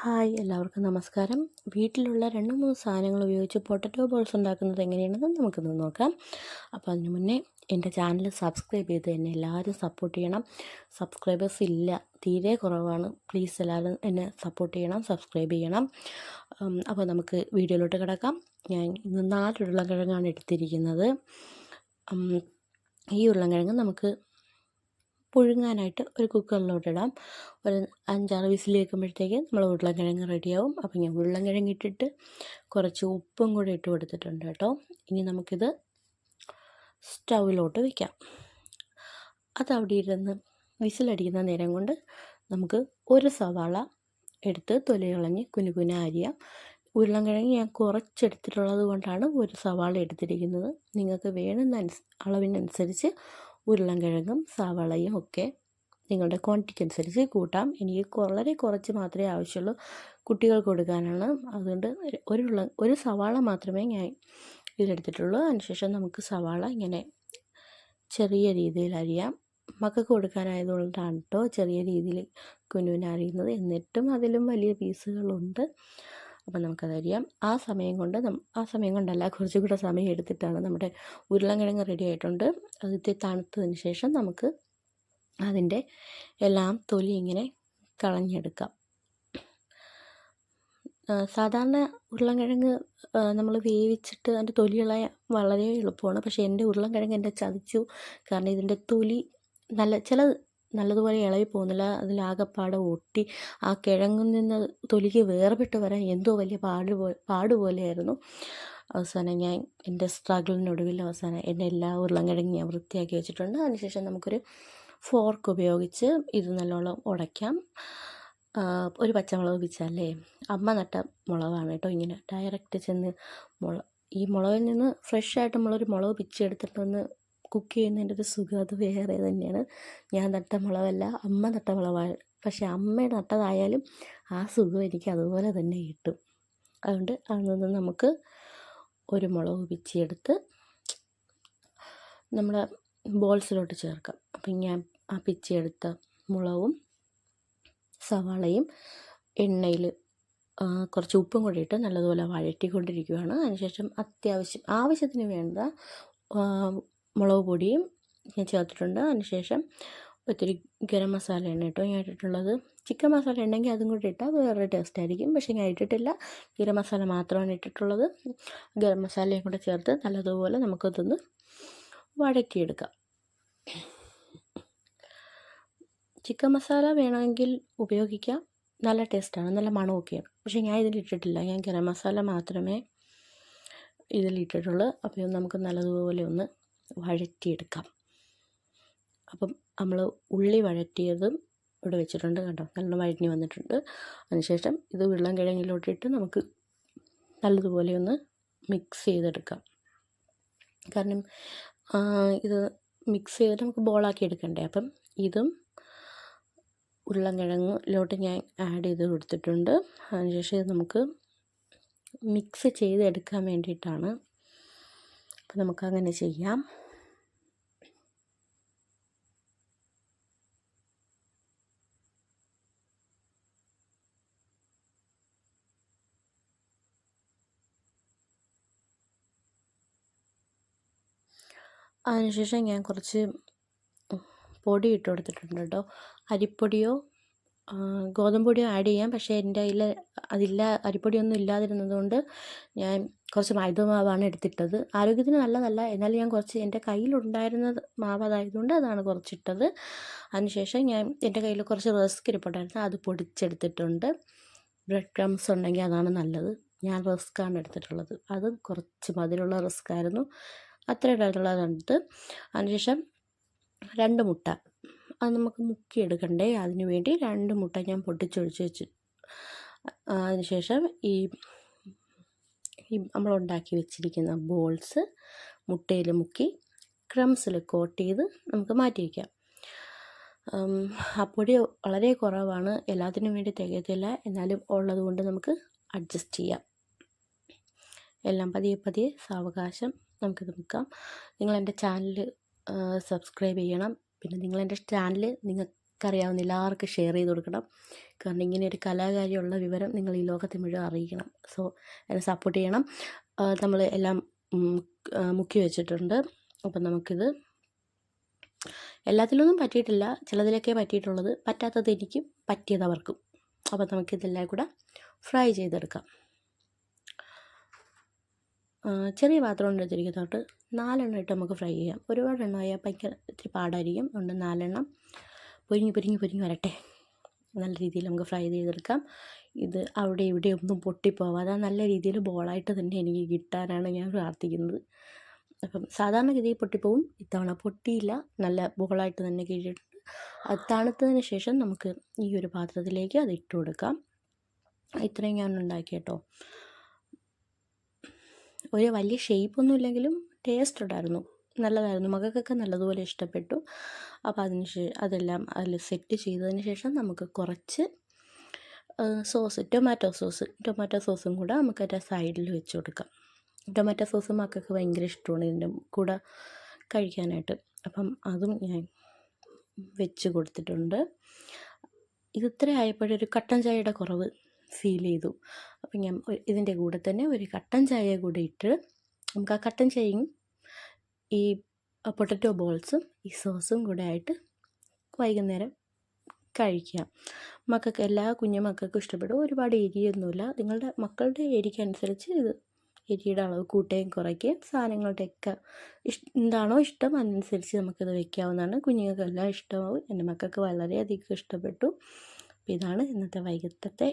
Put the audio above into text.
Hi എല്ലാവർക്കും നമസ്കാരം. വീട്ടിലുള്ള 2-3 സാധനങ്ങൾ ഉപയോഗിച്ച് പൊട്ടറ്റോ ബോൾസ് ഉണ്ടാക്കുന്നത് എങ്ങനെയാണെന്ന് നമുക്കൊന്ന് നോക്കാം. അപ്പോൾ അതിന് മുന്നേ എൻ്റെ ചാനൽ സബ്സ്ക്രൈബ് ചെയ്ത് എന്നെ എല്ലാവരും സപ്പോർട്ട് ചെയ്യണം. സബ്സ്ക്രൈബേഴ്സ് ഇല്ല, തീരെ കുറവാണ്. പ്ലീസ് എല്ലാവരും എന്നെ സപ്പോർട്ട് ചെയ്യണം, സബ്സ്ക്രൈബ് ചെയ്യണം. അപ്പോൾ നമുക്ക് വീഡിയോയിലോട്ട് കിടക്കാം. ഞാൻ ഇന്ന് 4 ഉരുളക്കിഴങ്ങാണ് എടുത്തിരിക്കുന്നത്. ഈ ഉരുളക്കിഴങ്ങ് നമുക്ക് പുഴുങ്ങാനായിട്ട് ഒരു കുക്കറിലോട്ടിടാം. ഒരു 5-6 വിസിൽ വെക്കുമ്പോഴത്തേക്ക് നമ്മൾ ഉരുളക്കിഴങ്ങ് റെഡിയാവും. അപ്പോൾ ഞാൻ ഉരുളക്കിഴങ്ങ് ഇട്ടിട്ട് കുറച്ച് ഉപ്പും കൂടി ഇട്ട് കൊടുത്തിട്ടുണ്ട് കേട്ടോ. ഇനി നമുക്കിത് സ്റ്റൗവിലോട്ട് വയ്ക്കാം. അതവിടെ ഇരുന്ന് വിസിലടിക്കുന്ന നേരം കൊണ്ട് നമുക്ക് ഒരു സവാള എടുത്ത് തൊലി കളഞ്ഞ് കുനുകുന അരിയാം. ഉരുളക്കിഴങ്ങ് ഞാൻ കുറച്ചെടുത്തിട്ടുള്ളത് കൊണ്ടാണ് ഒരു സവാള എടുത്തിരിക്കുന്നത്. നിങ്ങൾക്ക് വേണ്ടുന്ന അളവിനനുസരിച്ച് ഉരുളക്കിഴങ്ങും സവാളയും ഒക്കെ നിങ്ങളുടെ ക്വാണ്ടിറ്റിക്ക് അനുസരിച്ച് കൂട്ടാം. എനിക്ക് വളരെ കുറച്ച് മാത്രമേ ആവശ്യമുള്ളൂ, കുട്ടികൾക്ക് കൊടുക്കാനാണ്. അതുകൊണ്ട് ഒരു സവാള മാത്രമേ ഞാൻ ഇതിലെടുത്തിട്ടുള്ളൂ. അതിനുശേഷം നമുക്ക് സവാള ഇങ്ങനെ ചെറിയ രീതിയിൽ അരിയാം. മക്കൾക്ക് കൊടുക്കാനായതുകൊണ്ടാണ് കേട്ടോ ചെറിയ രീതിയിൽ കുനുകുന അരിയുന്നത്. എന്നിട്ടും അതിലും വലിയ പീസുകളുണ്ട്. അപ്പോൾ നമുക്കതറിയാം. ആ സമയം കൊണ്ടല്ല, കുറച്ചും കൂടെ സമയം എടുത്തിട്ടാണ് നമ്മുടെ ഉരുളക്കിഴങ്ങ് റെഡി ആയിട്ടുണ്ട്. അതിട്ട് തണുത്തതിന് ശേഷം നമുക്ക് അതിൻ്റെ എല്ലാം തൊലി ഇങ്ങനെ കളഞ്ഞെടുക്കാം. സാധാരണ ഉരുളക്കിഴങ്ങ് നമ്മൾ വേവിച്ചിട്ട് അതിൻ്റെ തൊലി കളയാൻ വളരെ എളുപ്പമാണ്. പക്ഷേ എൻ്റെ ഉരുളക്കിഴങ്ങ് എൻ്റെ ചതിച്ചു. കാരണം ഇതിൻ്റെ തൊലി നല്ലതുപോലെ ഇളകി പോകുന്നില്ല. അതിലാകെപ്പാടെ ഒട്ടി ആ കിഴങ്ങിൽ നിന്ന് തൊലിക്ക് വേർപെട്ട് വരാൻ എന്തോ വലിയ പാടുപോലെയായിരുന്നു. അവസാനം ഞാൻ എൻ്റെ സ്ട്രഗിളിനൊടുവിൽ എൻ്റെ എല്ലാ ഉരുളക്കിഴങ്ങും ഞാൻ വൃത്തിയാക്കി വെച്ചിട്ടുണ്ട്. അതിനുശേഷം നമുക്കൊരു ഫോർക്ക് ഉപയോഗിച്ച് ഇത് നല്ലോണം ഉടയ്ക്കാം. ഒരു പച്ചമുളക് പിച്ചല്ലേ, അമ്മ നട്ട മുളകാണ് കേട്ടോ. ഇങ്ങനെ ഡയറക്റ്റ് ചെന്ന് ഈ മുളകിൽ നിന്ന് ഫ്രഷായിട്ട് നമ്മളൊരു മുളക് പിച്ചെടുത്തിട്ടൊന്ന് കുക്ക് ചെയ്യുന്നതിൻ്റെ ഒരു സുഖം അത് വേറെ തന്നെയാണ്. ഞാൻ നട്ട മുളകല്ല, അമ്മ നട്ട മുളകാണ്. പക്ഷേ അമ്മ നട്ടതായാലും ആ സുഖം എനിക്ക് അതുപോലെ തന്നെ കിട്ടും. അതുകൊണ്ട് അതിൽ നമുക്ക് ഒരു മുളക് പിച്ചിയെടുത്ത് നമ്മുടെ ബോൾസിലോട്ട് ചേർക്കാം. അപ്പം ഞാൻ ആ പിച്ചിയെടുത്ത മുളകും സവാളയും എണ്ണയിൽ കുറച്ച് ഉപ്പും കൂടി ഇട്ട് നല്ലതുപോലെ വഴറ്റിക്കൊണ്ടിരിക്കുകയാണ്. അതിനുശേഷം ആവശ്യത്തിന് വേണ്ട മുളക് പൊടിയും ഞാൻ ചേർത്തിട്ടുണ്ട്. അതിനുശേഷം ഒത്തിരി ഗരം മസാലയാണ് കേട്ടോ ഞാൻ ഇട്ടിട്ടുള്ളത്. ചിക്കൻ മസാല ഉണ്ടെങ്കിൽ അതും കൂടി ഇട്ടാൽ വേറെ ടേസ്റ്റ് ആയിരിക്കും. പക്ഷേ ഞാൻ ഇട്ടിട്ടില്ല, ഗരം മസാല മാത്രമാണ് ഇട്ടിട്ടുള്ളത്. ഗരം മസാലയും കൂടെ ചേർത്ത് നല്ലതുപോലെ നമുക്കതൊന്ന് വഴറ്റിയെടുക്കാം. ചിക്കൻ മസാല വേണമെങ്കിൽ ഉപയോഗിക്കാം, നല്ല ടേസ്റ്റാണ്, നല്ല മണമൊക്കെയാണ്. പക്ഷേ ഞാൻ ഇതിലിട്ടിട്ടില്ല, ഞാൻ ഗരം മസാല മാത്രമേ ഇതിലിട്ടിട്ടുള്ളൂ. അപ്പോൾ നമുക്ക് നല്ലതുപോലെ ഒന്ന് വഴറ്റിയെടുക്കാം. അപ്പം നമ്മൾ ഉള്ളി വഴറ്റിയതും ഇവിടെ വെച്ചിട്ടുണ്ട് കേട്ടോ, നല്ല വഴറ്റി വന്നിട്ടുണ്ട്. അതിനുശേഷം ഇത് ഉരുളക്കിഴങ്ങിലോട്ടിട്ട് നമുക്ക് നല്ലതുപോലെ ഒന്ന് മിക്സ് ചെയ്തെടുക്കാം. കാരണം ഇത് മിക്സ് ചെയ്തിട്ട് നമുക്ക് ബോളാക്കി എടുക്കണ്ടേ. അപ്പം ഇതും ഉരുളക്കിഴങ്ങിലോട്ട് ഞാൻ ആഡ് ചെയ്ത് കൊടുത്തിട്ടുണ്ട്. അതിനുശേഷം ഇത് നമുക്ക് മിക്സ് ചെയ്തെടുക്കാൻ വേണ്ടിയിട്ടാണ്. അപ്പം നമുക്കങ്ങനെ ചെയ്യാം. അതിനുശേഷം ഞാൻ കുറച്ച് പൊടി ഇട്ട് കൊടുത്തിട്ടുണ്ട് കേട്ടോ. അരിപ്പൊടിയോ ഗോതമ്പ് പൊടിയോ ആഡ് ചെയ്യാം. പക്ഷേ എൻ്റെ കയ്യിൽ അരിപ്പൊടിയൊന്നും ഇല്ലാതിരുന്നത് കൊണ്ട് ഞാൻ കുറച്ച് മൈദമാവാണ് എടുത്തിട്ടത്. ആരോഗ്യത്തിന് നല്ലതല്ല, എന്നാലും ഞാൻ കുറച്ച് എൻ്റെ കയ്യിലുണ്ടായിരുന്നത് മാവ് അതായതുകൊണ്ട് അതാണ് കുറച്ചിട്ടത്. അതിനുശേഷം എൻ്റെ കയ്യിൽ കുറച്ച് റസ്ക് ഇരിപ്പുണ്ടായിരുന്നു, അത് പൊടിച്ചെടുത്തിട്ടുണ്ട്. ബ്രെഡ് ക്രംസ് ഉണ്ടെങ്കിൽ അതാണ് നല്ലത്. ഞാൻ റസ്ക്കാണ് എടുത്തിട്ടുള്ളത്, അതും കുറച്ച് മധുരമുള്ള റസ്ക്കായിരുന്നു. അത്ര ഇടാനുള്ളതെടുത്ത് അതിനുശേഷം 2 മുട്ട അത് നമുക്ക് മുക്കിയെടുക്കണ്ടേ. അതിന് വേണ്ടി 2 മുട്ട ഞാൻ പൊട്ടിച്ചൊഴിച്ച് വെച്ചു. അതിനുശേഷം ഈ നമ്മളുണ്ടാക്കി വെച്ചിരിക്കുന്ന ബോൾസ് മുട്ടയിൽ മുക്കി ക്രംസിൽ കോട്ട് ചെയ്ത് നമുക്ക് മാറ്റി വയ്ക്കാം. ആ പൊടി വളരെ കുറവാണ്, എല്ലാത്തിനും വേണ്ടി തികയത്തില്ല, എന്നാലും ഉള്ളത് കൊണ്ട് നമുക്ക് അഡ്ജസ്റ്റ് ചെയ്യാം. എല്ലാം പതിയെ സാവകാശം നമുക്കിത് വെക്കാം. നിങ്ങളെൻ്റെ ചാനൽ സബ്സ്ക്രൈബ് ചെയ്യണം. പിന്നെ നിങ്ങളെൻ്റെ ചാനൽ അറിയാവുന്ന എല്ലാവർക്കും ഷെയർ ചെയ്ത് കൊടുക്കണം. കാരണം ഇങ്ങനെ ഒരു കലാകാരിയുള്ള വിവരം നിങ്ങൾ ഈ ലോകത്തെ മുഴുവൻ അറിയിക്കണം. സോ എന്നെ സപ്പോർട്ട് ചെയ്യണം. നമ്മൾ എല്ലാം മുക്കി വെച്ചിട്ടുണ്ട്. അപ്പം നമുക്കിത് എല്ലാത്തിലൊന്നും പറ്റിയിട്ടില്ല, ചിലതിലൊക്കെ പറ്റിയിട്ടുള്ളത്, പറ്റാത്തത് എനിക്കും പറ്റിയത് അവർക്കും. അപ്പം നമുക്കിതെല്ലാം കൂടെ ഫ്രൈ ചെയ്തെടുക്കാം. ചെറിയ പാത്രം എടുത്തിരിക്കുന്നതുകൊണ്ട് 4 എണ്ണം ഇട്ട് നമുക്ക് ഫ്രൈ ചെയ്യാം. ഒരുപാട് എണ്ണമായാൽ ഭയങ്കര ഇത്തിരി പാടായിരിക്കും. അതുകൊണ്ട് 4 എണ്ണം പൊരിഞ്ഞ് വരട്ടെ. നല്ല രീതിയിൽ നമുക്ക് ഫ്രൈ ചെയ്തെടുക്കാം. ഇത് അവിടെ ഇവിടെ ഒന്നും പൊട്ടിപ്പോവാതെ നല്ല രീതിയിൽ ബോളായിട്ട് തന്നെ എനിക്ക് കിട്ടാനാണ് ഞാൻ പ്രാർത്ഥിക്കുന്നത്. അപ്പം സാധാരണഗതിയിൽ പൊട്ടിപ്പോവും, ഇത്തവണ പൊട്ടിയില്ല, നല്ല ബോളായിട്ട് തന്നെ കിട്ടിയിട്ടുണ്ട്. അത് തണുത്തതിന് ശേഷം നമുക്ക് ഈ ഒരു പാത്രത്തിലേക്ക് അത് ഇട്ട് കൊടുക്കാം. ഇത്രയും ഞാൻ ഉണ്ടാക്കി കേട്ടോ. ഒരു വലിയ ഷേപ്പൊന്നും ഇല്ലെങ്കിലും ടേസ്റ്റ് ഉണ്ടായിരുന്നു, നല്ലതായിരുന്നു. മകൾക്കൊക്കെ നല്ലതുപോലെ ഇഷ്ടപ്പെട്ടു. അപ്പോൾ അതെല്ലാം അതിൽ സെറ്റ് ചെയ്തതിന് ശേഷം നമുക്ക് കുറച്ച് ടൊമാറ്റോ സോസും കൂടെ നമുക്ക് അതിൻ്റെ സൈഡിൽ വെച്ച് കൊടുക്കാം. ടൊമാറ്റോ സോസ് മക്കൾക്ക് ഭയങ്കര ഇഷ്ടമാണ് ഇതിൻ്റെ കൂടെ കഴിക്കാനായിട്ട്. അപ്പം അതും ഞാൻ വെച്ച് കൊടുത്തിട്ടുണ്ട്. ഇത് ഇത്ര ആയപ്പോഴൊരു കട്ടൻ ചായയുടെ കുറവ് ഫീൽ ചെയ്തു. അപ്പം ഞാൻ ഇതിൻ്റെ കൂടെ തന്നെ ഒരു കട്ടൻ ചായ കൂടെ ഇട്ട് നമുക്ക് ആ കട്ടൻ ചായയും ഈ പൊട്ടറ്റോ ബോൾസും ഈ സോസും കൂടെ ആയിട്ട് വൈകുന്നേരം കഴിക്കാം. മക്കൾക്ക്, എല്ലാ കുഞ്ഞു മക്കൾക്കും ഇഷ്ടപ്പെടും. ഒരുപാട് എരിയൊന്നുമില്ല. നിങ്ങളുടെ മക്കളുടെ എരിക്കനുസരിച്ച് ഇത് എരിയുടെ അളവ് കൂട്ടുകയും കുറയ്ക്കുകയും സാധനങ്ങളുടെയൊക്കെ എന്താണോ ഇഷ്ടം അതിനനുസരിച്ച് നമുക്കിത് വയ്ക്കാവുന്നതാണ്. കുഞ്ഞുങ്ങൾക്കെല്ലാം ഇഷ്ടമാവും. എൻ്റെ മക്കൾക്ക് വളരെയധികം ഇഷ്ടപ്പെട്ടു. അപ്പോൾ ഇതാണ് ഇന്നത്തെ വൈകിട്ടത്തെ